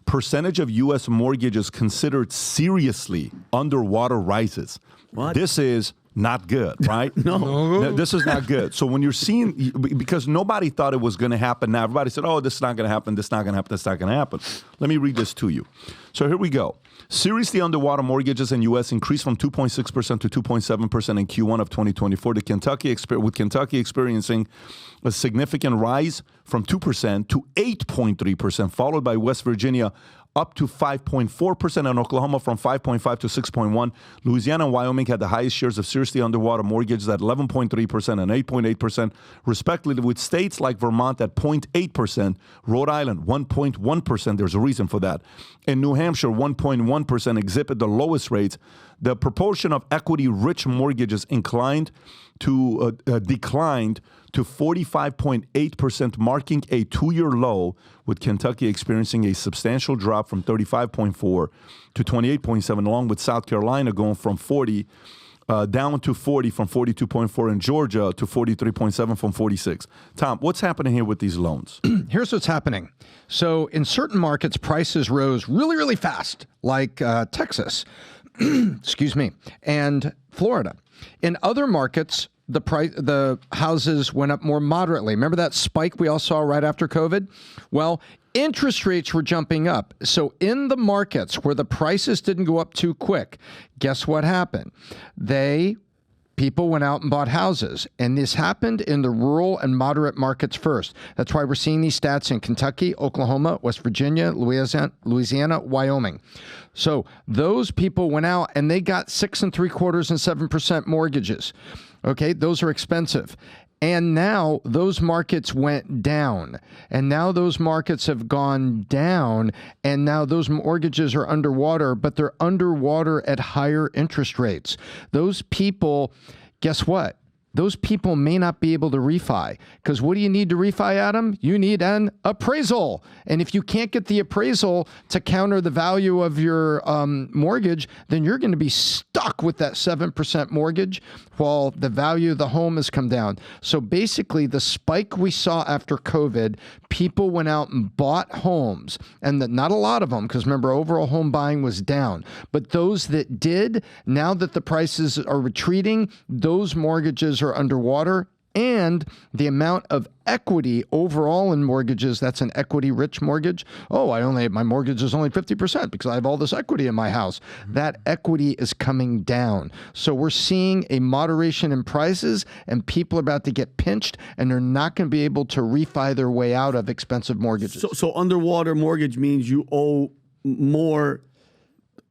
percentage of U.S. mortgages considered seriously underwater rises. What? This is not good, right? No. This is not good. So when you're seeing, because nobody thought it was going to happen now, everybody said, oh, this is not going to happen, this is not going to happen, this is not going to happen. Let me read this to you. So here we go. Seriously underwater mortgages in U.S. increased from 2.6% to 2.7% in Q1 of 2024, with Kentucky experiencing a significant rise from 2% to 8.3%, followed by West Virginia up to 5.4%, and Oklahoma from 5.5 to 6.1. Louisiana and Wyoming had the highest shares of seriously underwater mortgages at 11.3% and 8.8%, respectively, with states like Vermont at 0.8%, Rhode Island 1.1%. There's a reason for that. And New Hampshire 1.1% exhibit the lowest rates. The proportion of equity-rich mortgages declined to 45.8%, marking a two-year low, with Kentucky experiencing a substantial drop from 35.4 to 28.7, along with South Carolina going from 40 down to 40 from 42.4, and Georgia to 43.7 from 46. Tom, what's happening here with these loans? Here's what's happening. So in certain markets, prices rose really, really fast, like Texas, excuse me, and Florida. In other markets, the houses went up more moderately. Remember that spike we all saw right after COVID? Well, interest rates were jumping up. So in the markets where the prices didn't go up too quick, guess what happened? People went out and bought houses, and this happened in the rural and moderate markets first. That's why we're seeing these stats in Kentucky, Oklahoma, West Virginia, Louisiana, Wyoming. So those people went out and they got 6 3/4 and 7% mortgages. Okay, those are expensive. And now those markets went down, and now those markets have gone down, and now those mortgages are underwater, but they're underwater at higher interest rates. Those people, guess what? Those people may not be able to refi, because what do you need to refi, Adam? You need an appraisal. And if you can't get the appraisal to counter the value of your mortgage, then you're going to be stuck with that 7% mortgage while the value of the home has come down. So basically, the spike we saw after COVID, people went out and bought homes, and not a lot of them, because remember, overall home buying was down. But those that did, now that the prices are retreating, those mortgages are underwater, and the amount of equity overall in mortgages, that's an equity-rich mortgage. Oh, my mortgage is only 50% because I have all this equity in my house. That equity is coming down. So we're seeing a moderation in prices, and people are about to get pinched, and they're not going to be able to refi their way out of expensive mortgages. So underwater mortgage means you owe more.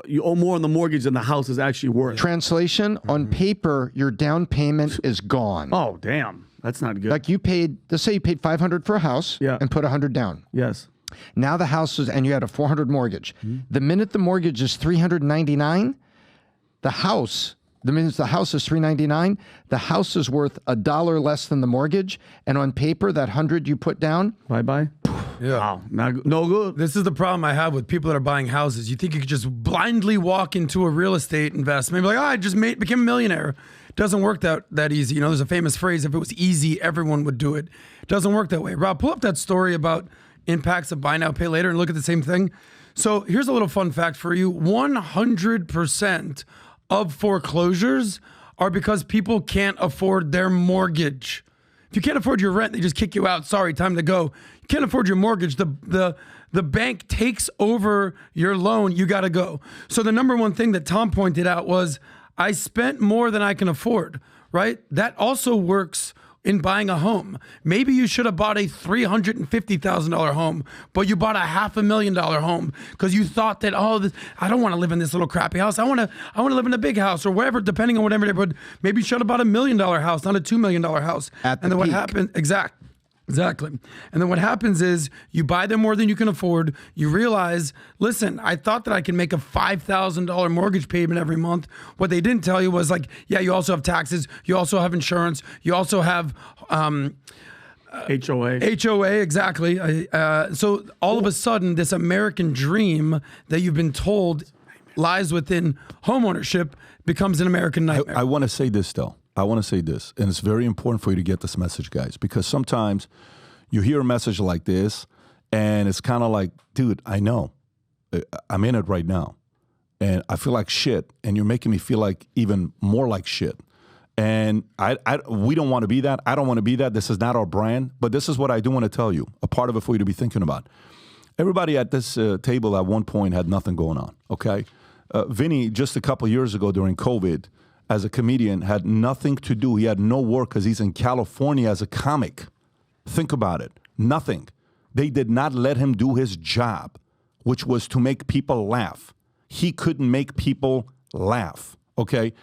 You owe more on the mortgage than the house is actually worth. Translation, on paper, your down payment is gone. Oh, damn. That's not good. Like let's say you paid $500 for a house and put $100 down. Yes. Now the house is, and you had a $400 mortgage. The minute the mortgage is $399, the minute the house is $399, the house is worth $1 less than the mortgage. And on paper, that $100 you put down, bye-bye. Yeah. Wow, no good. This is the problem I have with people that are buying houses. You think you could just blindly walk into a real estate investment, be like, I just became a millionaire. It doesn't work that easy. You know, there's a famous phrase, if it was easy, everyone would do it. It doesn't work that way. Rob, pull up that story about impacts of buy now, pay later, and look at the same thing. So here's a little fun fact for you. 100% of foreclosures are because people can't afford their mortgage. If you can't afford your rent, they just kick you out. Sorry, time to go. You can't afford your mortgage. The bank takes over your loan. You got to go. So the number one thing that Tom pointed out was, I spent more than I can afford, right? That also works in buying a home. Maybe you should have bought a $350,000 home, but you bought a $500,000 home because you thought that, I don't want to live in this little crappy house. I want to live in a big house or whatever, depending on whatever neighborhood. Maybe you should have bought $1 million house, not a $2 million house. At the and then peak. what happened? Exactly. And then what happens is you buy them more than you can afford. You realize, listen, I thought that I could make a $5,000 mortgage payment every month. What they didn't tell you was you also have taxes. You also have insurance. You also have HOA. HOA, exactly. So all of a sudden, this American dream that you've been told lies within homeownership becomes an American nightmare. I want to say this, though. And it's very important for you to get this message, guys, because sometimes you hear a message like this, and it's kind of like, dude, I know. I'm in it right now, and I feel like shit, and you're making me feel like even more like shit. And we don't want to be that. I don't want to be that. This is not our brand. But this is what I do want to tell you, a part of it for you to be thinking about. Everybody at this table at one point had nothing going on, okay? Vinny, just a couple years ago during COVID, as a comedian, had nothing to do. He had no work because he's in California as a comic. Think about it. Nothing. They did not let him do his job, which was to make people laugh. He couldn't make people laugh, okay?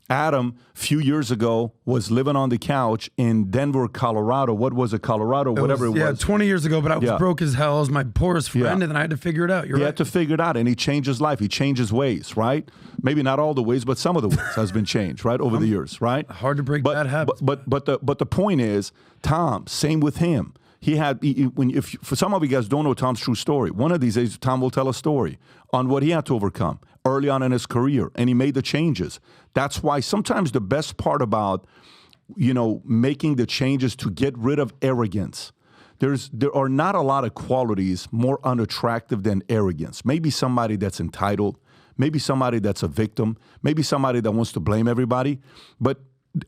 Adam, a few years ago, was living on the couch in Denver, Colorado. What was it, Colorado? Whatever it was. Yeah, 20 years ago, but I was broke as hell. I was my poorest friend, and then I had to figure it out. He had to figure it out, and he changed his life. He changed his ways, right? Maybe not all the ways, but some of the ways has been changed, right, over the years, right? Hard to break bad habits. But the point is, Tom, same with him. If for some of you guys don't know Tom's true story, one of these days Tom will tell a story on what he had to overcome early on in his career, and he made the changes. That's why sometimes the best part about, making the changes to get rid of arrogance, there are not a lot of qualities more unattractive than arrogance. Maybe somebody that's entitled, maybe somebody that's a victim, maybe somebody that wants to blame everybody, but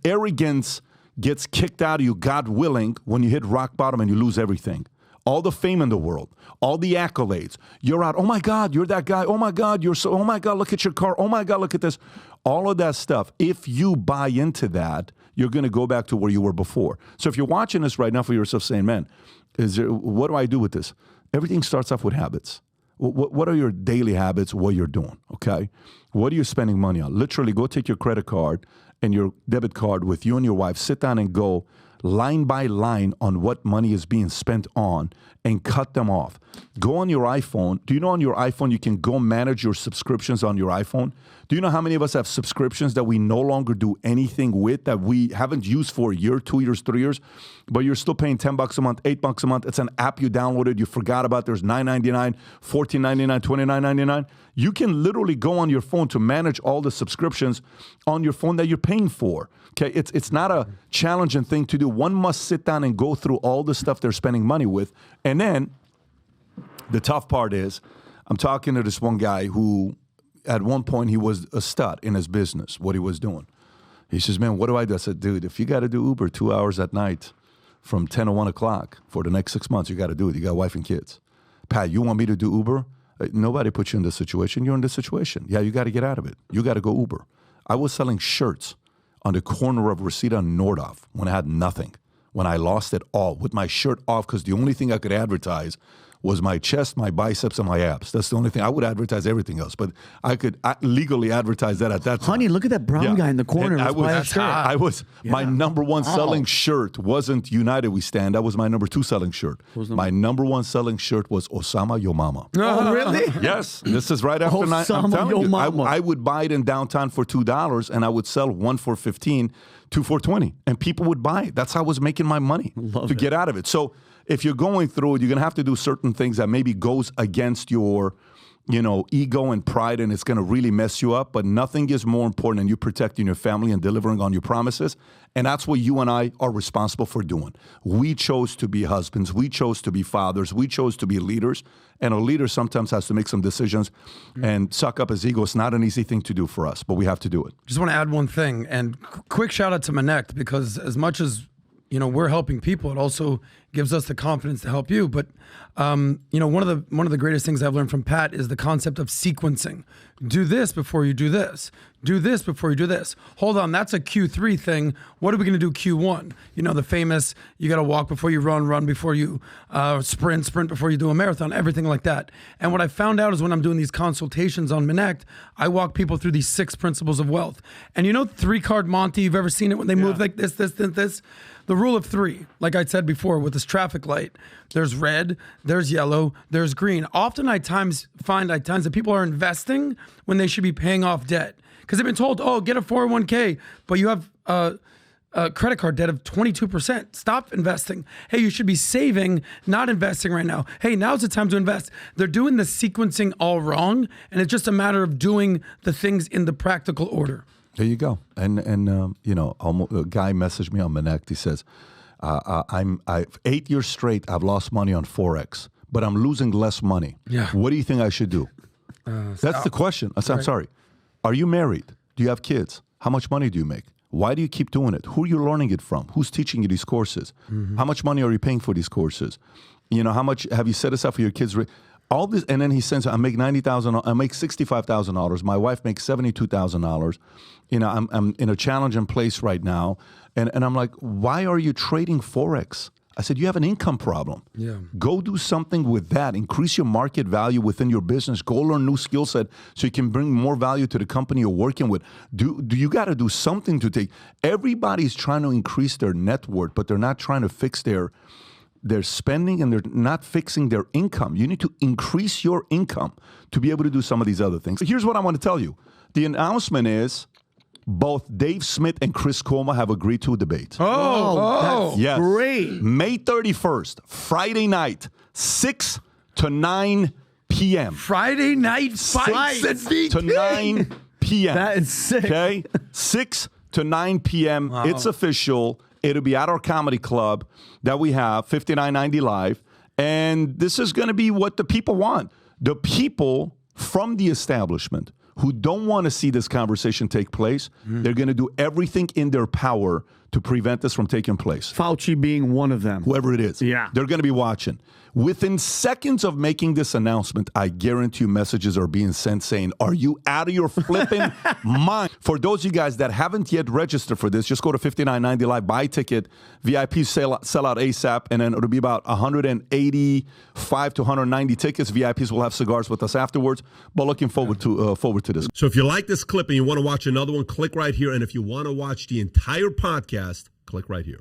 arrogance gets kicked out of you, God willing, when you hit rock bottom and you lose everything. All the fame in the world, all the accolades. You're out, oh my God, you're that guy. Oh my God, oh my God, look at your car. Oh my God, look at this. All of that stuff. If you buy into that, you're going to go back to where you were before. So if you're watching this right now for yourself saying, man, what do I do with this? Everything starts off with habits. What are your daily habits, what you're doing, okay? What are you spending money on? Literally go take your credit card and your debit card with you and your wife, sit down and go line by line on what money is being spent on and cut them off. Go on your iPhone. Do you know on your iPhone you can go manage your subscriptions on your iPhone? Do you know how many of us have subscriptions that we no longer do anything with, that we haven't used for a year, 2 years, 3 years, but you're still paying $10 a month, $8 a month. It's an app you downloaded, you forgot about. There's $9.99, $14.99, $29.99. You can literally go on your phone to manage all the subscriptions on your phone that you're paying for. Okay, it's not a challenging thing to do. One must sit down and go through all the stuff they're spending money with. And then the tough part is, I'm talking to this one guy who, at one point, he was a stud in his business, what he was doing. He says, man, what do I do? I said, dude, if you got to do Uber 2 hours at night from 10 to 1 o'clock for the next 6 months, you got to do it. You got a wife and kids. Pat, you want me to do Uber? Nobody put you in this situation. You're in this situation. Yeah, you got to get out of it. You got to go Uber. I was selling shirts on the corner of Reseda and Nordhoff when I had nothing, when I lost it all, with my shirt off, because the only thing I could advertise was my chest, my biceps, and my abs. That's the only thing. I would advertise everything else, but I could legally advertise that at that time. Honey, look at that brown guy in the corner. My number one selling shirt wasn't United We Stand. That was my number 2 selling shirt. My number 1 selling shirt was Osama Yo Mama. Oh, really? Yes. This is right after night. I'm telling you, I would buy it in downtown for $2, and I would sell one for $15, 2 for $20, and people would buy it. That's how I was making my money to get out of it. So if you're going through it, you're going to have to do certain things that maybe goes against your, ego and pride, and it's going to really mess you up. But nothing is more important than you protecting your family and delivering on your promises. And that's what you and I are responsible for doing. We chose to be husbands. We chose to be fathers. We chose to be leaders. And a leader sometimes has to make some decisions and suck up his ego. It's not an easy thing to do for us, but we have to do it. Just want to add one thing, and quick shout out to Manect, because as much as we're helping people, it also gives us the confidence to help you. But one of the greatest things I've learned from Pat is the concept of sequencing. Do this before you do this. Do this before you do this. Hold on, that's a Q3 thing. What are we going to do Q1? The famous, you got to walk before you run before you sprint before you do a marathon, everything like that. And what I found out is when I'm doing these consultations on Manect, I walk people through these 6 principles of wealth. And 3-card Monty, you've ever seen it when they move like this. The rule of 3, like I said before, with this traffic light, there's red, there's yellow, there's green. Often I find that people are investing when they should be paying off debt. Because they've been told, get a 401k, but you have a credit card debt of 22%. Stop investing. Hey, you should be saving, not investing right now. Hey, now's the time to invest. They're doing the sequencing all wrong, and it's just a matter of doing the things in the practical order. There you go. And a guy messaged me on Manect. He says, I'm 8 years straight, I've lost money on Forex, but I'm losing less money. Yeah. What do you think I should do? That's the question. I said, I'm sorry. Are you married? Do you have kids? How much money do you make? Why do you keep doing it? Who are you learning it from? Who's teaching you these courses? How much money are you paying for these courses? You know, how much have you set aside for your kids? All this, and then he says, I make $90,000. I make $65,000. My wife makes $72,000. You know, I'm in a challenging place right now, and I'm like, why are you trading forex? I said, you have an income problem. Yeah. Go do something with that. Increase your market value within your business. Go learn new skill set so you can bring more value to the company you're working with. Do you got to do something to take? Everybody's trying to increase their net worth, but they're not trying to fix their spending, and they're not fixing their income. You need to increase your income to be able to do some of these other things. Here's what I want to tell you. The announcement is both Dave Smith and Chris Cuomo have agreed to a debate. That's Yes. great. May 31st, Friday night, 6 to 9 p.m. Friday night fights at VP. to 9 p.m. That is sick. Okay? 6 to 9 p.m. Wow. It's official. It'll be at our comedy club that we have, 5990 Live. And this is going to be what the people want. The people from the establishment who don't want to see this conversation take place, they're going to do everything in their power to prevent this from taking place. Fauci being one of them. Whoever it is. Yeah. They're going to be watching. Within seconds of making this announcement, I guarantee you messages are being sent saying, are you out of your flipping mind? For those of you guys that haven't yet registered for this, just go to 5990 Live, buy a ticket. VIP sell out ASAP, and then it'll be about 185 to 190 tickets. VIPs will have cigars with us afterwards. But looking forward to this. So if you like this clip and you want to watch another one, click right here. And if you want to watch the entire podcast, click right here.